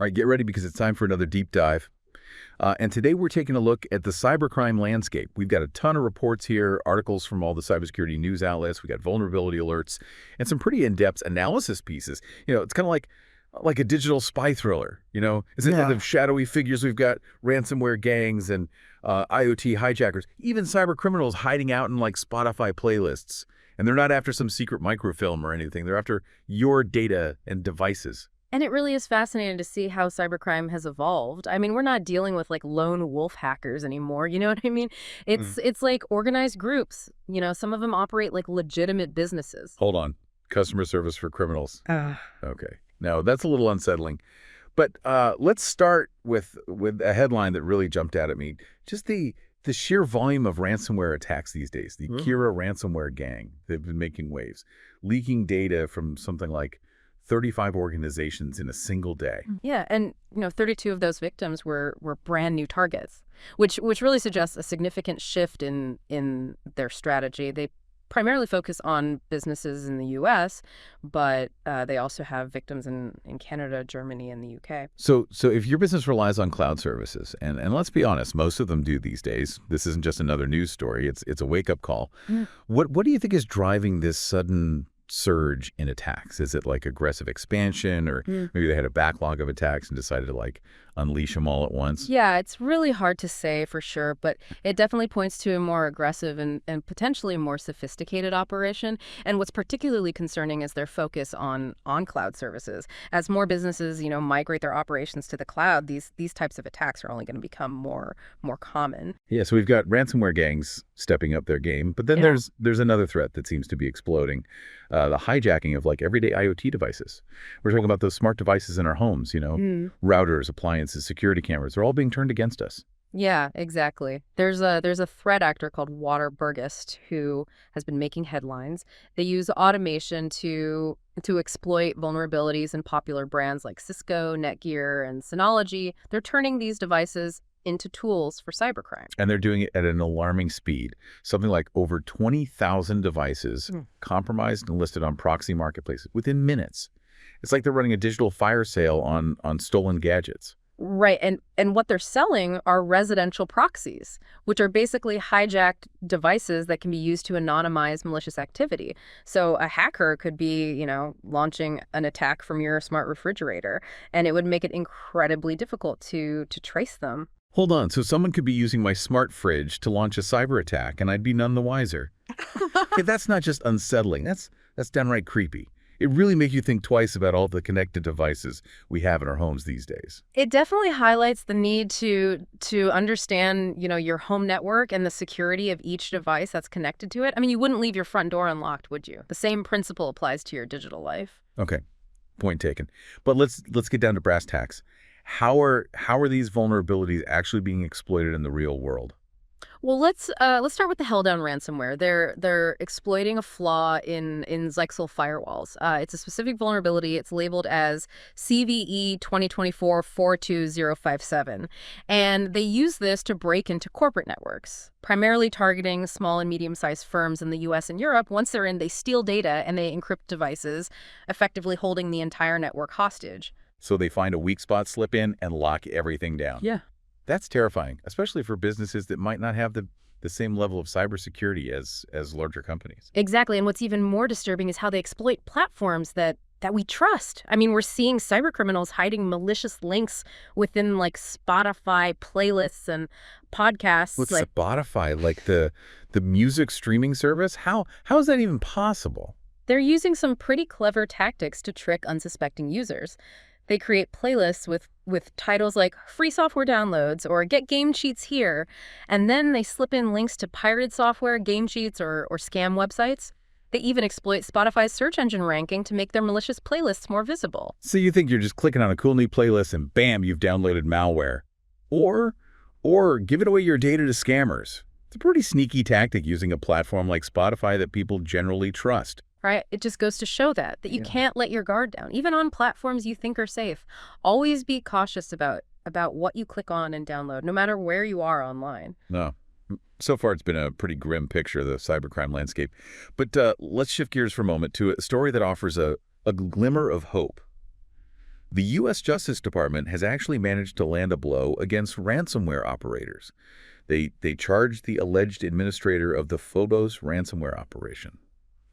All right, get ready because it's time for another deep dive. And today we're taking a look at the cybercrime landscape. We've got a ton of reports here, articles from all the cybersecurity news outlets. We got vulnerability alerts and some pretty in-depth analysis pieces. It's kind of like a digital spy thriller. Instead of shadowy figures, we've got ransomware gangs and IoT hijackers, even cyber criminals hiding out in like Spotify playlists. And they're not after some secret microfilm or anything. They're after your data and devices. And it really is fascinating to see how cybercrime has evolved. I mean, we're not dealing with like lone wolf hackers anymore. You know what I mean? It's like organized groups. Some of them operate like legitimate businesses. Hold on. Customer service for criminals. Ah. Okay. No, that's a little unsettling. But let's start with a headline that really jumped out at me. Just the sheer volume of ransomware attacks these days. The Akira ransomware gang. They've been making waves, leaking data from something like 35 organizations in a single day. Yeah, and 32 of those victims were brand new targets, which really suggests a significant shift in their strategy. They primarily focus on businesses in the U.S., but they also have victims in Canada, Germany, and the U.K. So if your business relies on cloud services, and let's be honest, most of them do these days. This isn't just another news story. It's a wake-up call. What do you think is driving this sudden surge in attacks? Is it like aggressive expansion, or maybe they had a backlog of attacks and decided to like unleash them all at once? Yeah, it's really hard to say for sure, but it definitely points to a more aggressive and potentially more sophisticated operation. And what's particularly concerning is their focus on cloud services. As more businesses, migrate their operations to the cloud, these types of attacks are only going to become more common. Yeah, so we've got ransomware gangs stepping up their game, but then there's another threat that seems to be exploding. The hijacking of like everyday IoT devices. We're talking about those smart devices in our homes, routers, appliances, security cameras. They're all being turned against us. Yeah, exactly. There's a threat actor called Waterburgist who has been making headlines. They use automation to exploit vulnerabilities in popular brands like Cisco, Netgear, and Synology. They're turning these devices into tools for cybercrime. And they're doing it at an alarming speed. Something like over 20,000 devices compromised and listed on proxy marketplaces within minutes. It's like they're running a digital fire sale on stolen gadgets. Right, and what they're selling are residential proxies, which are basically hijacked devices that can be used to anonymize malicious activity. So a hacker could be, launching an attack from your smart refrigerator, and it would make it incredibly difficult to trace them. Hold on, so someone could be using my smart fridge to launch a cyber attack, and I'd be none the wiser. Hey, that's not just unsettling, that's downright creepy. It really makes you think twice about all the connected devices we have in our homes these days. It definitely highlights the need to understand, your home network and the security of each device that's connected to it. I mean, you wouldn't leave your front door unlocked, would you? The same principle applies to your digital life. Okay, point taken. But let's get down to brass tacks. How are these vulnerabilities actually being exploited in the real world? Well, let's start with the Helldown ransomware. They're exploiting a flaw in Zyxel firewalls. It's a specific vulnerability. It's labeled as CVE 2024-42057, and they use this to break into corporate networks, primarily targeting small and medium-sized firms in the U.S. and Europe. Once they're in, they steal data and they encrypt devices, effectively holding the entire network hostage. So they find a weak spot, slip in, and lock everything down. Yeah. That's terrifying, especially for businesses that might not have the same level of cybersecurity as larger companies. Exactly. And what's even more disturbing is how they exploit platforms that we trust. I mean, we're seeing cybercriminals hiding malicious links within like Spotify playlists and podcasts. What's Spotify? Like the music streaming service? How is that even possible? They're using some pretty clever tactics to trick unsuspecting users. They create playlists with titles like free software downloads or get game cheats here. And then they slip in links to pirated software, game cheats, or scam websites. They even exploit Spotify's search engine ranking to make their malicious playlists more visible. So you think you're just clicking on a cool new playlist and bam, you've downloaded malware. Or giving away your data to scammers. It's a pretty sneaky tactic using a platform like Spotify that people generally trust. Right? It just goes to show that you can't let your guard down, even on platforms you think are safe. Always be cautious about what you click on and download, no matter where you are online. No. So far, it's been a pretty grim picture of the cybercrime landscape. But let's shift gears for a moment to a story that offers a glimmer of hope. The U.S. Justice Department has actually managed to land a blow against ransomware operators. They charged the alleged administrator of the Phobos ransomware operation,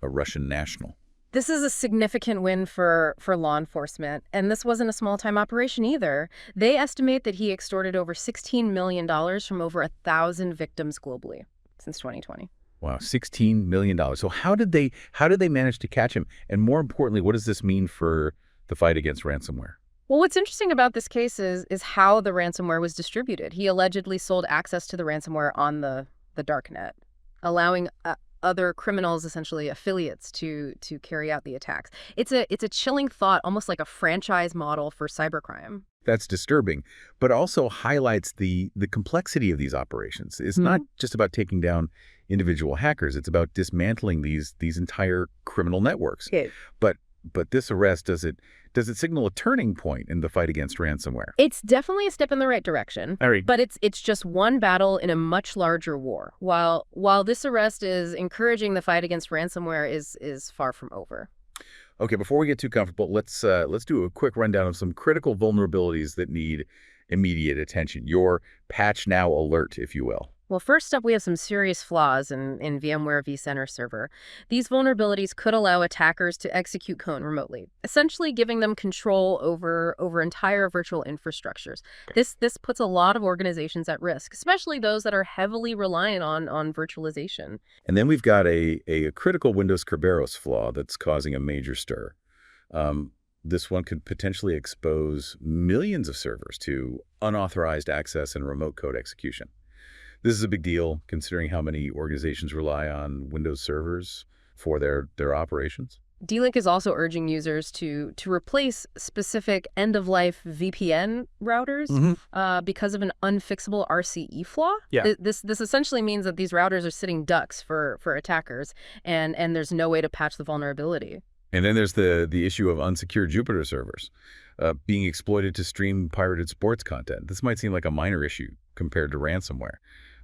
a Russian national. This is a significant win for law enforcement, and this wasn't a small-time operation either. They estimate that he extorted over $16 million from over 1,000 victims globally since 2020. Wow, $16 million. So how did they manage to catch him? And more importantly, what does this mean for the fight against ransomware? Well, what's interesting about this case is how the ransomware was distributed. He allegedly sold access to the ransomware on the darknet, allowing other criminals, essentially affiliates, to carry out the attacks. It's a chilling thought, almost like a franchise model for cybercrime. That's disturbing, but also highlights the complexity of these operations. It's not just about taking down individual hackers. It's about dismantling these entire criminal networks. Yeah. But this arrest, does it signal a turning point in the fight against ransomware? It's definitely a step in the right direction, All right. but it's just one battle in a much larger war. While this arrest is encouraging, the fight against ransomware is far from over. Okay, before we get too comfortable, let's do a quick rundown of some critical vulnerabilities that need immediate attention. Your patch now alert, if you will. Well, first up, we have some serious flaws in VMware vCenter Server. These vulnerabilities could allow attackers to execute code remotely, essentially giving them control over entire virtual infrastructures. This puts a lot of organizations at risk, especially those that are heavily reliant on virtualization. And then we've got a critical Windows Kerberos flaw that's causing a major stir. This one could potentially expose millions of servers to unauthorized access and remote code execution. This is a big deal considering how many organizations rely on Windows servers for their operations. D-Link is also urging users to replace specific end-of-life VPN routers because of an unfixable RCE flaw. Yeah. This essentially means that these routers are sitting ducks for attackers, and there's no way to patch the vulnerability. And then there's the issue of unsecured Jupyter servers being exploited to stream pirated sports content. This might seem like a minor issue compared to ransomware,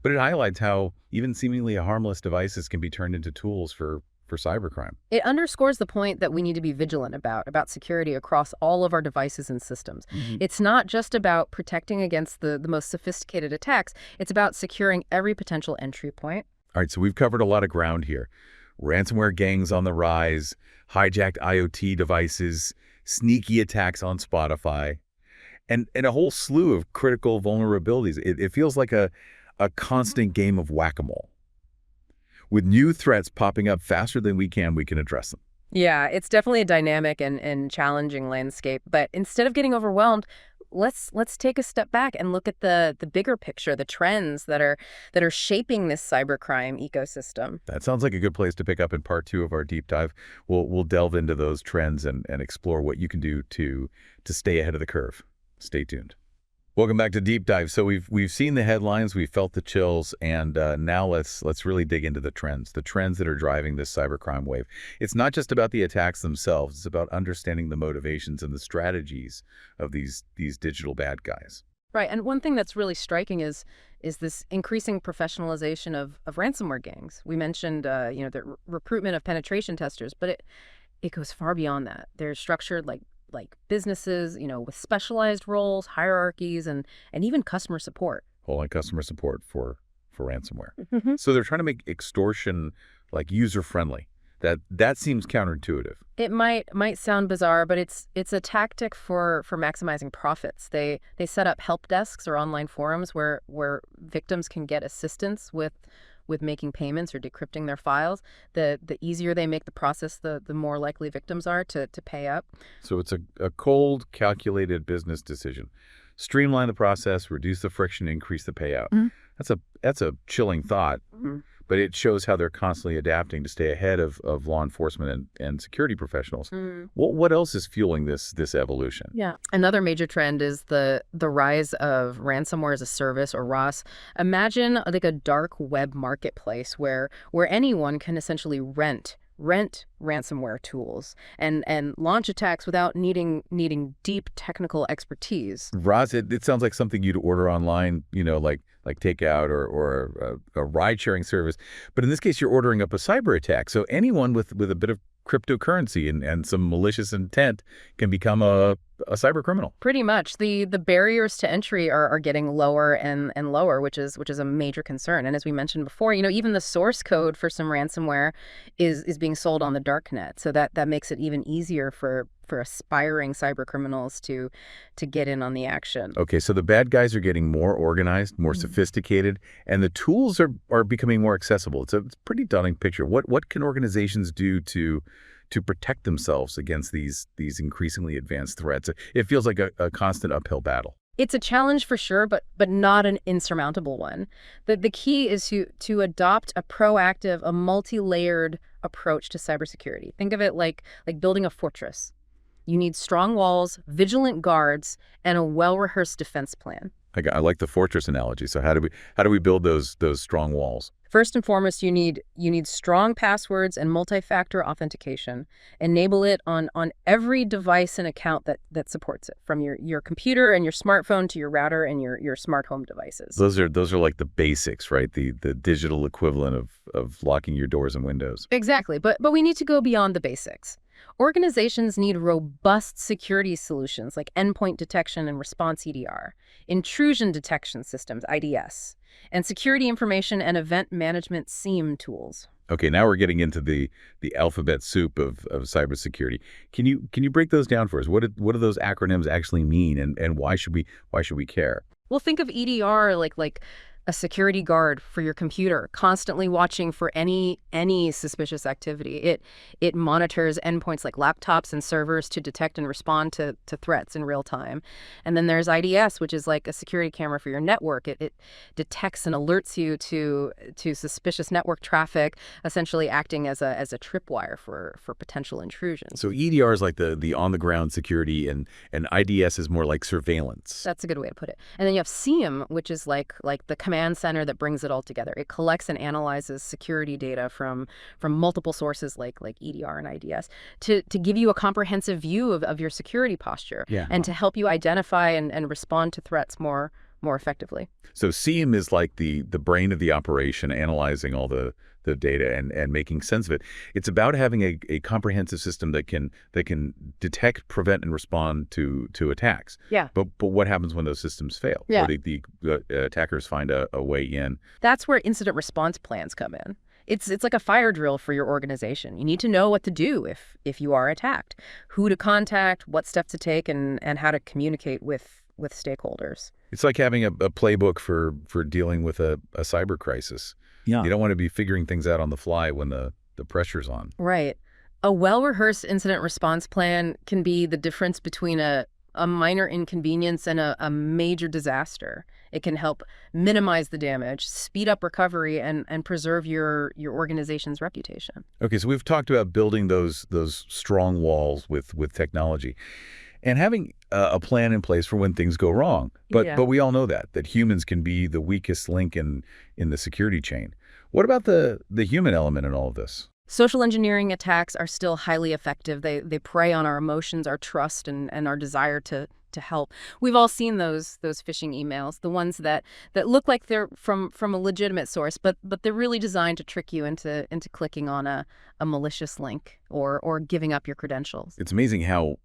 but it highlights how even seemingly harmless devices can be turned into tools for cybercrime. It underscores the point that we need to be vigilant about security across all of our devices and systems. It's not just about protecting against the most sophisticated attacks. It's about securing every potential entry point. All right, so we've covered a lot of ground here. Ransomware gangs on the rise, hijacked IoT devices, sneaky attacks on Spotify, and a whole slew of critical vulnerabilities. It feels like a constant game of whack-a-mole. With new threats popping up faster than we can address them. Yeah, it's definitely a dynamic and challenging landscape. But instead of getting overwhelmed, let's take a step back and look at the bigger picture, the trends that are shaping this cybercrime ecosystem. That sounds like a good place to pick up in part 2 of our deep dive. We'll delve into those trends and explore what you can do to stay ahead of the curve. Stay tuned. Welcome back to Deep Dive. So we've seen the headlines, we've felt the chills, and now let's really dig into the trends that are driving this cybercrime wave. It's not just about the attacks themselves; it's about understanding the motivations and the strategies of these digital bad guys. Right, and one thing that's really striking is this increasing professionalization of ransomware gangs. We mentioned the recruitment of penetration testers, but it goes far beyond that. They're structured like businesses, with specialized roles, hierarchies, and even customer support. Whole lot customer support for ransomware. So they're trying to make extortion like user-friendly. That seems counterintuitive. It might sound bizarre, but it's a tactic for maximizing profits. They set up help desks or online forums where victims can get assistance with making payments or decrypting their files. The easier they make the process, the more likely victims are to pay up. So it's a cold, calculated business decision. Streamline the process, reduce the friction, increase the payout. That's a chilling thought, but it shows how they're constantly adapting to stay ahead of law enforcement and security professionals. What else is fueling this evolution? Yeah. Another major trend is the rise of ransomware as a service, or RaaS. Imagine like a dark web marketplace where anyone can essentially rent ransomware tools and launch attacks without needing deep technical expertise. RaaS, it sounds like something you'd order online, like takeout or a ride-sharing service. But in this case, you're ordering up a cyber attack. So anyone with a bit of cryptocurrency and some malicious intent can become a a cyber criminal. Pretty much. The barriers to entry are getting lower and lower, which is a major concern. And as we mentioned before, even the source code for some ransomware is being sold on the darknet. So that makes it even easier for aspiring cyber criminals to get in on the action. Okay, so the bad guys are getting more organized, more sophisticated, and the tools are becoming more accessible. It's a pretty daunting picture. What can organizations do to protect themselves against these increasingly advanced threats? It feels like a constant uphill battle. It's a challenge for sure, but not an insurmountable one. The key is to adopt a proactive, a multi-layered approach to cybersecurity. Think of it like building a fortress. You need strong walls, vigilant guards, and a well-rehearsed defense plan. I like the fortress analogy. So how do we build those strong walls? First and foremost, you need strong passwords and multi-factor authentication. Enable it on every device and account that supports it, from your computer and your smartphone to your router and your smart home devices. Those are like the basics, right? The digital equivalent of locking your doors and windows. Exactly, but we need to go beyond the basics. Organizations need robust security solutions like endpoint detection and response EDR, intrusion detection systems, IDS, and security information and event management SIEM tools. Okay, now we're getting into the alphabet soup of cybersecurity. Can you break those down for us? What do those acronyms actually mean, and why should we care? Well, think of EDR like a security guard for your computer, constantly watching for any suspicious activity. It monitors endpoints like laptops and servers to detect and respond to threats in real time. And then there's IDS, which is like a security camera for your network. It detects and alerts you to suspicious network traffic, essentially acting as a tripwire for potential intrusions. So EDR is like the on-the-ground security, and IDS is more like surveillance. That's a good way to put it. And then you have SIEM, which is like the command center that brings it all together. It collects and analyzes security data from multiple sources like EDR and IDS to give you a comprehensive view of your security posture, and to help you identify and respond to threats more effectively. So SIEM is like the brain of the operation, analyzing all the data and making sense of it. It's about having a comprehensive system that can detect, prevent, and respond to attacks. Yeah. But what happens when those systems fail? Yeah. Or the attackers find a way in? That's where incident response plans come in. It's like a fire drill for your organization. You need to know what to do if you are attacked, who to contact, what steps to take, and how to communicate with stakeholders. It's like having a playbook for dealing with a cyber crisis. Yeah. You don't want to be figuring things out on the fly when the pressure's on. Right. A well-rehearsed incident response plan can be the difference between a minor inconvenience and a major disaster. It can help minimize the damage, speed up recovery, and preserve your organization's reputation. Okay, so we've talked about building those strong walls with technology, and having a plan in place for when things go wrong. But we all know that humans can be the weakest link in the security chain. What about the human element in all of this? Social engineering attacks are still highly effective. They prey on our emotions, our trust, and our desire to help. We've all seen those phishing emails, the ones that look like they're from a legitimate source, but they're really designed to trick you into clicking on a malicious link or giving up your credentials. It's amazing how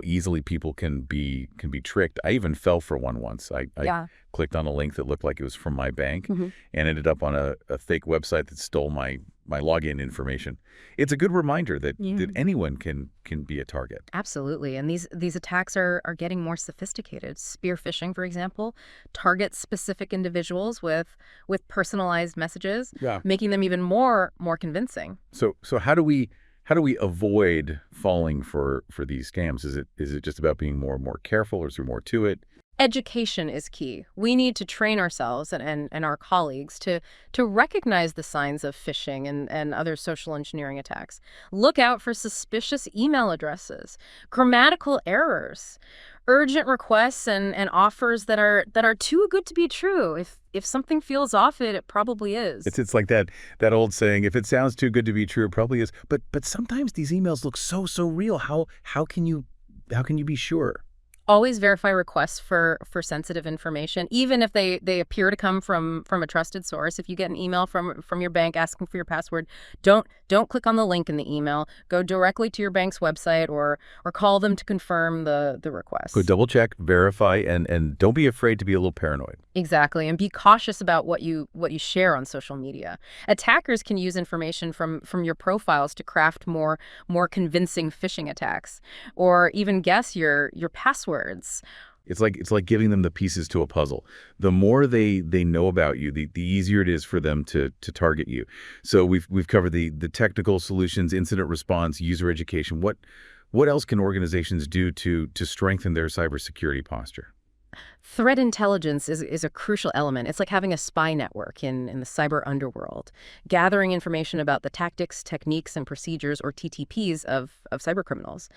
easily people can be tricked. I even fell for one once. I clicked on a link that looked like it was from my bank, and ended up on a fake website that stole my login information. It's a good reminder that anyone can be a target. Absolutely. And these attacks are getting more sophisticated. Spear phishing, for example, targets specific individuals with personalized messages, making them even more convincing. So how do we avoid falling for these scams? Is it just about being more and more careful, or is there more to it? Education is key. We need to train ourselves and our colleagues to recognize the signs of phishing and other social engineering attacks. Look out for suspicious email addresses, grammatical errors, urgent requests, and offers that are too good to be true. If something feels off, it probably is. It's like that old saying, if it sounds too good to be true, it probably is. But sometimes these emails look so real. How can you be sure? Always verify requests for sensitive information, even if they appear to come from a trusted source. If you get an email from your bank asking for your password, don't click on the link in the email. Go directly to your bank's website or call them to confirm the Go request. double check, verify, and don't be afraid to be a little paranoid. Exactly, and be cautious about what you share on social media. Attackers can use information from your profiles to craft more convincing phishing attacks, or even guess your passwords. It's like giving them the pieces to a puzzle. The more they know about you, the easier it is for them to target you. So we've covered the technical solutions, incident response, user education. What else can organizations do to strengthen their cybersecurity posture? Threat intelligence is a crucial element. It's like having a spy network in the cyber underworld, gathering information about the tactics, techniques, and procedures, or TTPs, of cybercriminals.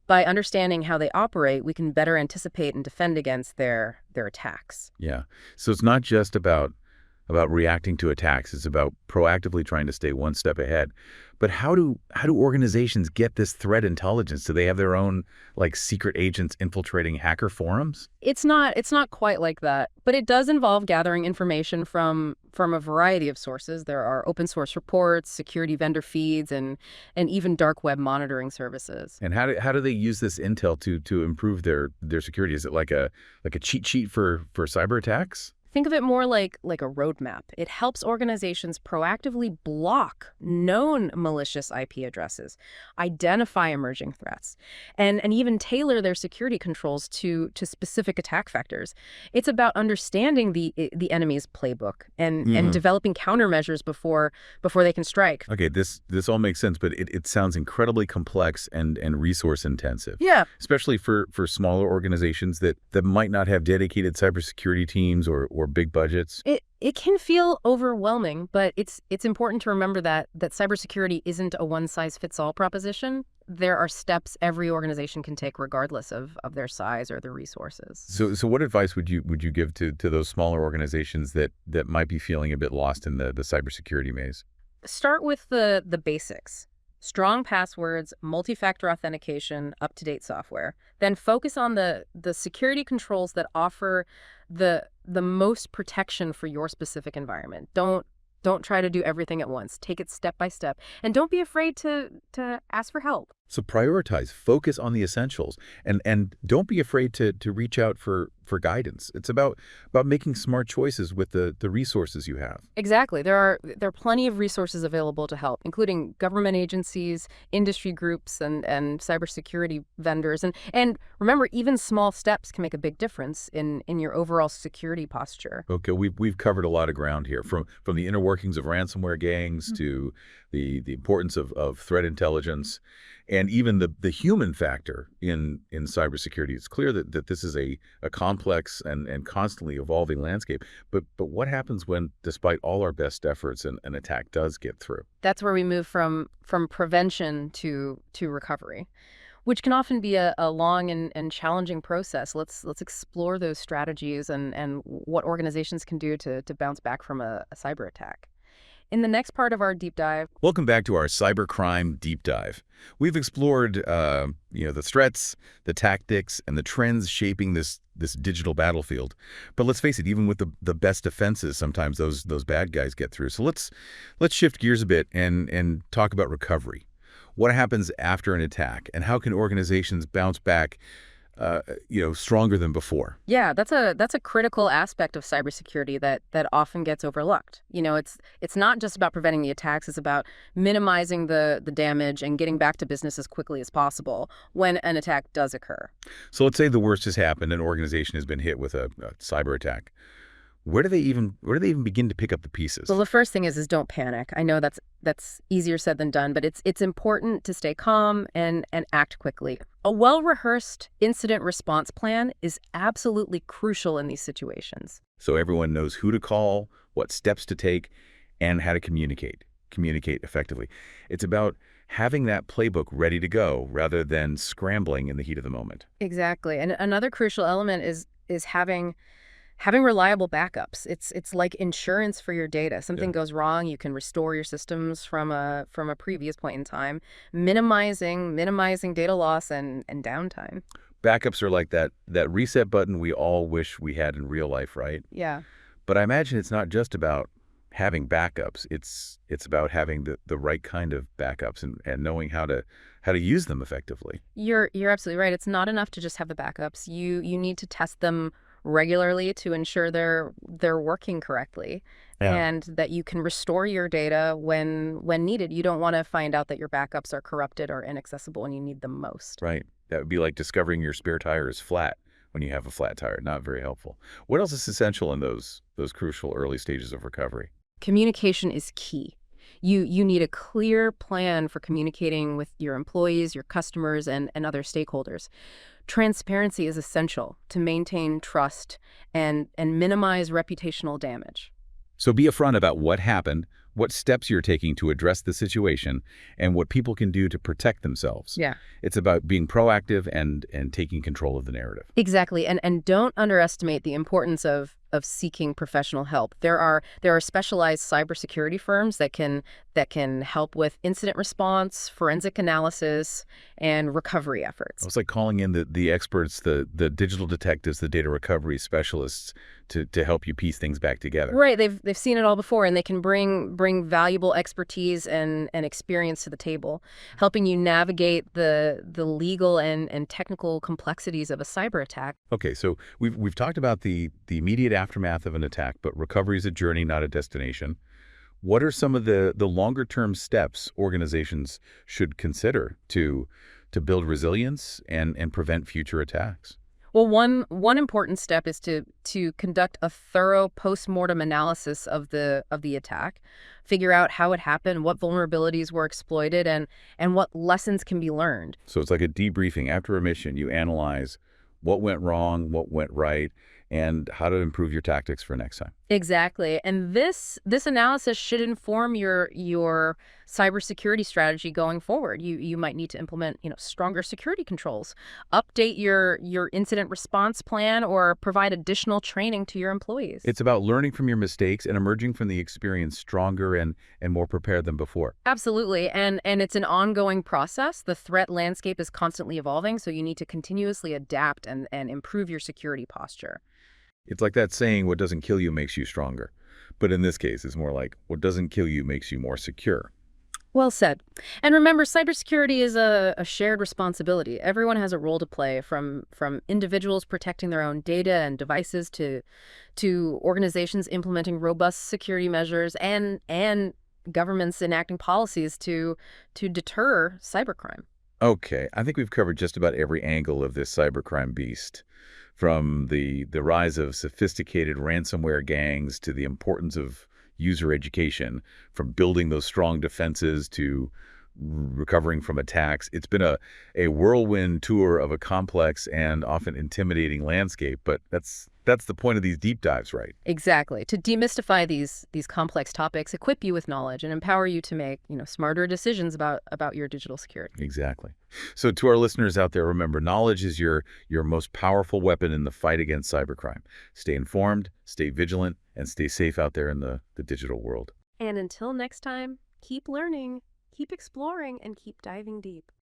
By understanding how they operate, we can better anticipate and defend against their attacks. Yeah. So it's not just about reacting to attacks. It's about proactively trying to stay one step ahead. But how do organizations get this threat intelligence? Do they have their own like secret agents infiltrating hacker forums? It's not quite like that, but it does involve gathering information from a variety of sources. There are open source reports, security vendor feeds, and even dark web monitoring services. And how do they use this intel to improve their security? Is it like a cheat sheet for cyber attacks? Think of it more like a roadmap. It helps organizations proactively block known malicious IP addresses, identify emerging threats, and even tailor their security controls to specific attack vectors. It's about understanding the enemy's playbook and developing countermeasures before they can strike. Okay, this all makes sense, but it sounds incredibly complex and resource intensive, Yeah. especially for smaller organizations that might not have dedicated cybersecurity teams or big budgets. It can feel overwhelming, but it's important to remember that cybersecurity isn't a one-size-fits-all proposition. There are steps every organization can take regardless of their size or their resources. So what advice would you give to those smaller organizations that might be feeling a bit lost in the cybersecurity maze? Start with the basics. Strong passwords, multi-factor authentication, up-to-date software. Then focus on the security controls that offer the most protection for your specific environment. Don't try to do everything at once. Take it step by step. And don't be afraid to ask for help. So prioritize, focus on the essentials, and don't be afraid to reach out for guidance. It's about making smart choices with the resources you have. Exactly. There are plenty of resources available to help, including government agencies, industry groups, and cybersecurity vendors. And remember, even small steps can make a big difference in your overall security posture. Okay, we've covered a lot of ground here, from the inner workings of ransomware gangs to the importance of threat intelligence, and even the human factor in cybersecurity. It's clear that this is a complex and constantly evolving landscape. But what happens when, despite all our best efforts, an attack does get through? That's where we move from prevention to recovery, which can often be a long and challenging process. Let's explore those strategies and what organizations can do to bounce back from a cyber attack. In the next part of our deep dive, Welcome back to our cybercrime deep dive. We've explored, the threats, the tactics, and the trends shaping this digital battlefield. But let's face it, even with the best defenses, sometimes those bad guys get through. So let's shift gears a bit and talk about recovery. What happens after an attack, and how can organizations bounce back, stronger than before? yeah, that's a critical aspect of cybersecurity that often gets overlooked. It's not just about preventing the attacks, it's about minimizing the damage and getting back to business as quickly as possible when an attack does occur. So let's say the worst has happened, an organization has been hit with a cyber attack. Where do they even begin to pick up the pieces? Well, the first thing is don't panic. I know that's easier said than done, but it's important to stay calm and act quickly. A well-rehearsed incident response plan is absolutely crucial in these situations. So everyone knows who to call, what steps to take, and how to communicate effectively. It's about having that playbook ready to go rather than scrambling in the heat of the moment. Exactly. And another crucial element is having reliable backups. It's like insurance for your data. Something Yeah. goes wrong, you can restore your systems from a previous point in time, minimizing data loss and downtime. Backups are like that reset button we all wish we had in real life, right? Yeah. But I imagine it's not just about having backups. It's about having the right kind of backups and knowing how to use them effectively. You're absolutely right. It's not enough to just have the backups. You need to test them regularly to ensure they're working correctly Yeah. and that you can restore your data when needed. You don't want to find out that your backups are corrupted or inaccessible when you need them most. Right. That would be like discovering your spare tire is flat when you have a flat tire. Not very helpful. What else is essential in those crucial early stages of recovery? Communication is key. You need a clear plan for communicating with your employees, your customers, and other stakeholders. Transparency is essential to maintain trust and minimize reputational damage. So be upfront about what happened, what steps you're taking to address the situation, and what people can do to protect themselves. Yeah. It's about being proactive and taking control of the narrative. Exactly. And don't underestimate the importance of seeking professional help. There are specialized cybersecurity firms that can help with incident response, forensic analysis, and recovery efforts. It's like calling in the experts, the digital detectives, the data recovery specialists to help you piece things back together. Right. They've seen it all before, and they can bring valuable expertise and experience to the table, helping you navigate the legal and technical complexities of a cyber attack. Okay, so we've talked about the immediate aftermath of an attack, but recovery is a journey, not a destination. What are some of the longer-term steps organizations should consider to build resilience and prevent future attacks? Well, one important step is to conduct a thorough post-mortem analysis of the attack, figure out how it happened, what vulnerabilities were exploited, and what lessons can be learned. So it's like a debriefing. After a mission, you analyze what went wrong, what went right, and how to improve your tactics for next time. Exactly. And this analysis should inform your cybersecurity strategy going forward. You might need to implement, stronger security controls, update your incident response plan, or provide additional training to your employees. It's about learning from your mistakes and emerging from the experience stronger and more prepared than before. Absolutely. And it's an ongoing process. The threat landscape is constantly evolving, so you need to continuously adapt and improve your security posture. It's like that saying, what doesn't kill you makes you stronger. But in this case, it's more like, what doesn't kill you makes you more secure. Well said. And remember, cybersecurity is a shared responsibility. Everyone has a role to play, from individuals protecting their own data and devices to organizations implementing robust security measures and governments enacting policies to deter cybercrime. Okay, I think we've covered just about every angle of this cybercrime beast, from the rise of sophisticated ransomware gangs to the importance of user education, from building those strong defenses to recovering from attacks. It's been a whirlwind tour of a complex and often intimidating landscape, but that's the point of these deep dives, right? Exactly. To demystify these complex topics, equip you with knowledge, and empower you to make, smarter decisions about your digital security. Exactly. So to our listeners out there, remember, knowledge is your most powerful weapon in the fight against cybercrime. Stay informed, stay vigilant, and stay safe out there in the digital world. And until next time, keep learning, keep exploring, and keep diving deep.